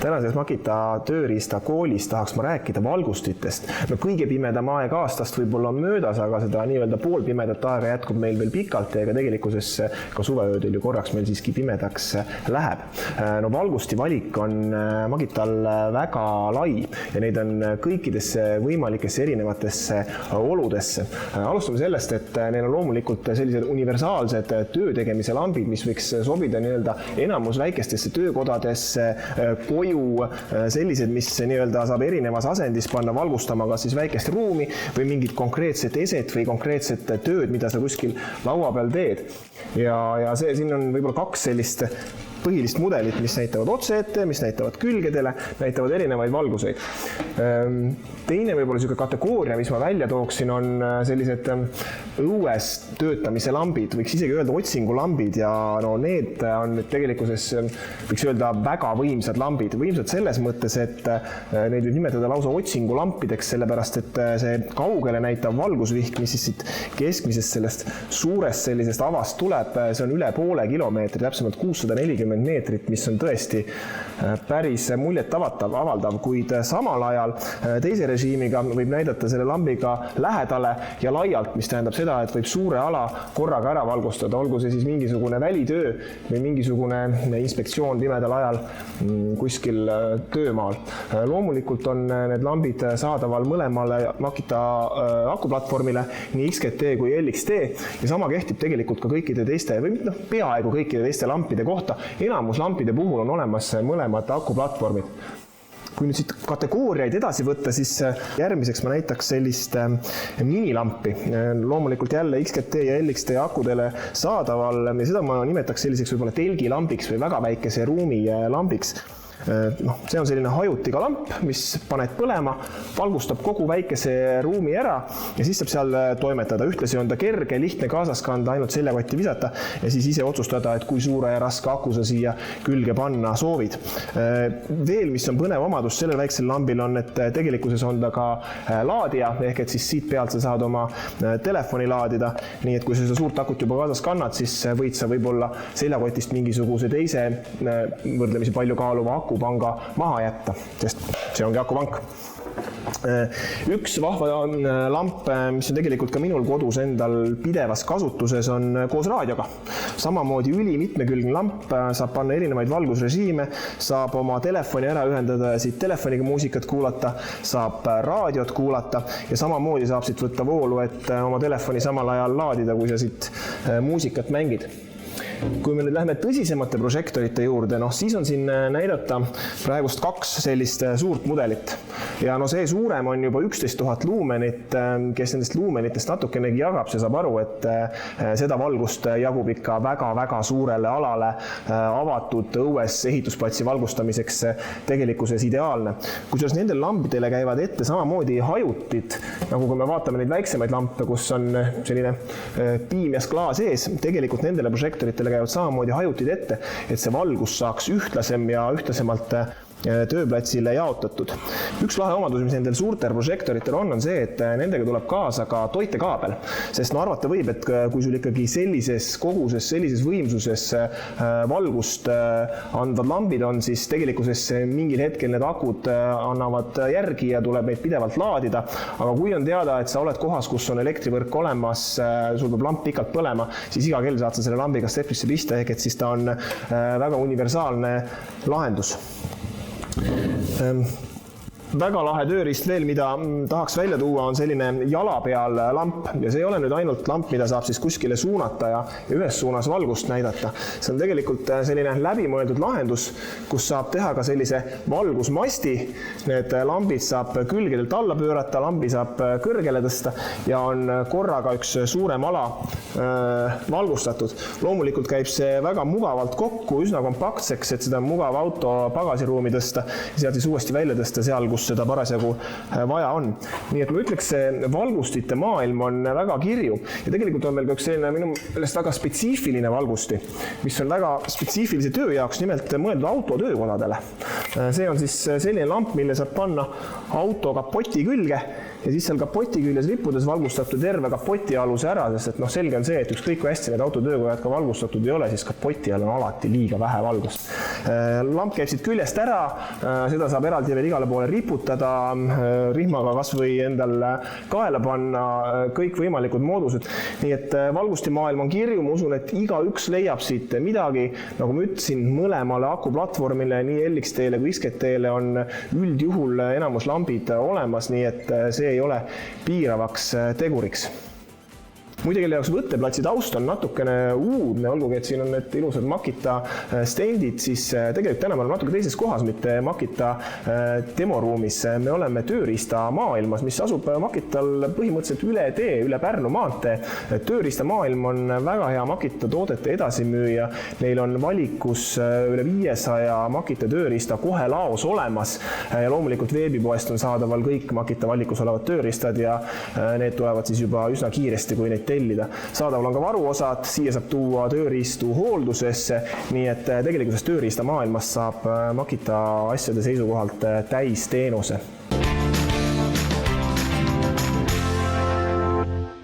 tänases Makita tööriista koolis tahaks ma rääkida valgustitest. No kõige pimedam aeg aastast võib-olla on möödas, aga seda nii-öelda poolpimedat aega jätkub meil veel pikalt ja ega tegelikkuses ka suveöödel ju korraks meil siiski pimedaks läheb. No valgusti valik on Makital väga lai ja neid on kõikidesse võimalikesse erinevatesse oludesse. Alustame sellest, et neil on loomulikult sellised universaalsed töötegemise lambid, mis võiks sobida nii-öelda enamus väikestesse töökodadesse, koju, sellised, mis nii-öelda saab erinevas asendis panna valgustama kas siis väikest ruumi või mingit konkreetset eset või konkreetset tööd, mida sa kuskil laua peal teed. Ja siin on võib-olla 2 sellist põhilist mudelit, mis näitavad otse ette, mis näitavad külgedele, näitavad erinevaid valguseid. Teine võib-olla selline kategooria, mis ma välja tooksin, on sellised õues töötamise lambid, võiks isegi öelda otsingulambid ja no need on tegelikkuses, võiks öelda, väga võimsad lambid. Võimsad selles mõttes, et neid võib nimetada lausa otsingulampideks, sellepärast et see kaugele näitav valgusvihk, mis siis siit keskmisest sellest suurest sellisest avast tuleb, see on üle poole kilomeetri, täpsemalt 640 meetrit, mis on tõesti päris muljet avaldav, kuid samal ajal teise režiimiga võib näidata selle lambiga lähedale ja laialt, mis tähendab seda, et võib suure ala korraga ära valgustada, olgu see siis mingisugune välitöö või mingisugune inspektsioon pimedal ajal kuskil töömaal. Loomulikult on need lambid saadaval mõlemale Makita akuplatvormile, nii XGT kui LXT ja sama kehtib tegelikult ka kõikide teiste või peaaegu kõikide teiste lampide kohta. Enamus lampide puhul on olemas mõlemad akuplatvormid. Kui nüüd siit kategooriaid edasi võtta, siis järgmiseks ma näitaks sellist minilampi. Loomulikult jälle XGT ja LXT akudele saadaval ja seda ma nimetaks selliseks võib-olla telgilambiks või väga väikese ruumi lambiks. See on selline hajutiga lamp, mis paned põlema, valgustab kogu väikese ruumi ära ja siis saab seal toimetada. Ühtlasi on ta kerge, lihtne kaasas kanda, ainult seljakotti visata ja siis ise otsustada, et kui suure ja raske aku sa siia külge panna soovid. Veel, mis on põnev omadus sellel väiksel lambil on, et tegelikkuses on ta ka laadija, ehk et siis siit pealt sa saad oma telefoni laadida. Nii et kui sa seda suurt akut juba kaasas kannad, siis võid sa võib-olla seljakotist mingisuguse teise võrdlemisi palju kaaluva akupanga maha jätta, sest see ongi akupank. Üks vahva lamp, mis on tegelikult ka minul kodus endal pidevas kasutuses, on koos raadioga. Samamoodi ülimitmekülgne lamp, saab panna erinevaid valgusrežiime, saab oma telefoni ära ühendada ja siit telefoniga muusikat kuulata, saab raadiot kuulata ja samamoodi saab siit võtta voolu, et oma telefoni samal ajal laadida, kui sa siit muusikat mängid. Kui me nüüd lähme tõsisemate prožektorite juurde, siis on siin näidata praegust 2 sellist suurt mudelit. Ja see suurem on juba 11 000 luumenit, kes nendest luumenitest natukenegi jagab, see saab aru, et seda valgust jagub ikka väga-väga suurele alale avatud õues ehitusplatsi valgustamiseks tegelikkuses ideaalne. Kusjuures nendel lambidele käivad ette samamoodi hajutid, nagu kui me vaatame neid väiksemaid lampe, kus on selline piimjas klaas ees, tegelikult nendele prožektoritele käivad samamoodi hajutid ette, et see valgus saaks ühtlasem ja ühtlasemalt tööplatsile jaotatud. Üks lahe omadus, mis nendel suurtel prožektoritel on see, et nendega tuleb kaasa ka toitekaabel, sest arvata võib, et kui sul ikkagi sellises koguses, sellises võimsuses valgust andvad lambid on, siis tegelikkuses mingil hetkel need akud annavad järgi ja tuleb neid pidevalt laadida, aga kui on teada, et sa oled kohas, kus on elektrivõrk olemas, sul peab lamp pikalt põlema, siis iga kell saad sa selle lambiga stepisse pista, ehk et siis ta on väga universaalne lahendus. Väga lahe tööriist veel, mida tahaks välja tuua, on selline jala peal lamp ja see ei ole nüüd ainult lamp, mida saab siis kuskile suunata ja ühes suunas valgust näidata. See on tegelikult selline läbimõeldud lahendus, kus saab teha ka sellise valgusmasti. Need lambid saab külgedelt alla pöörata, lambi saab kõrgele tõsta ja on korraga üks suurem ala valgustatud. Loomulikult käib see väga mugavalt kokku, üsna kompaktseks, et seda on mugav auto pagasiruumi tõsta ja sealt siis uuesti välja tõsta seal, kus seda parasjagu vaja on. Nii et ma ütleks, see valgustite maailm on väga kirju ja tegelikult on veel ka üks selline minu meelest väga spetsiifiline valgusti, mis on väga spetsiifilise töö jaoks, nimelt mõeldud autotöökodadele. See on siis selline lamp, mille saab panna auto kapoti külge ja siis seal kapoti küljes rippudes valgustatud terve kapoti aluse ära, sest et selge on see, et ükskõik kui hästi need autotöökojad ka valgustatud ei ole, siis kapoti all on alati liiga vähe valgust. Lamp käib siit küljest ära, seda saab eraldi veel igale poole riputada, rihmaga kas või endal kaela panna, kõik võimalikud moodused. Nii et valgustimaailm on kirju, ma usun, et igaüks leiab siit midagi, nagu ma ütlesin, mõlemale akuplatvormile, nii LX-teele kui XGT-le on üldjuhul enamus lambid olemas, nii et see ei ole piiravaks teguriks. Muide, kelle jaoks võtteplatsi taust on natukene uudne, olgugi, et siin on need ilusad Makita stendid, siis tegelikult täna me oleme natuke teises kohas, mitte Makita demoruumis. Me oleme tööriista maailmas, mis asub Makital põhimõtteliselt üle tee, üle Pärnu maantee. Tööriista maailm on väga hea Makita toodete edasimüüja. Neil on valikus üle 500 Makita tööriista kohe laos olemas ja loomulikult veebipoest on saadaval kõik Makita valikus olevad tööriistad ja need tulevad siis juba üsna kiiresti, kui neid tellida. Saadaval on ka varuosad, siia saab tuua tööriistu hooldusesse, nii et tegelikkuses tööriista maailmas saab Makita asjade seisukohalt täis teenuse.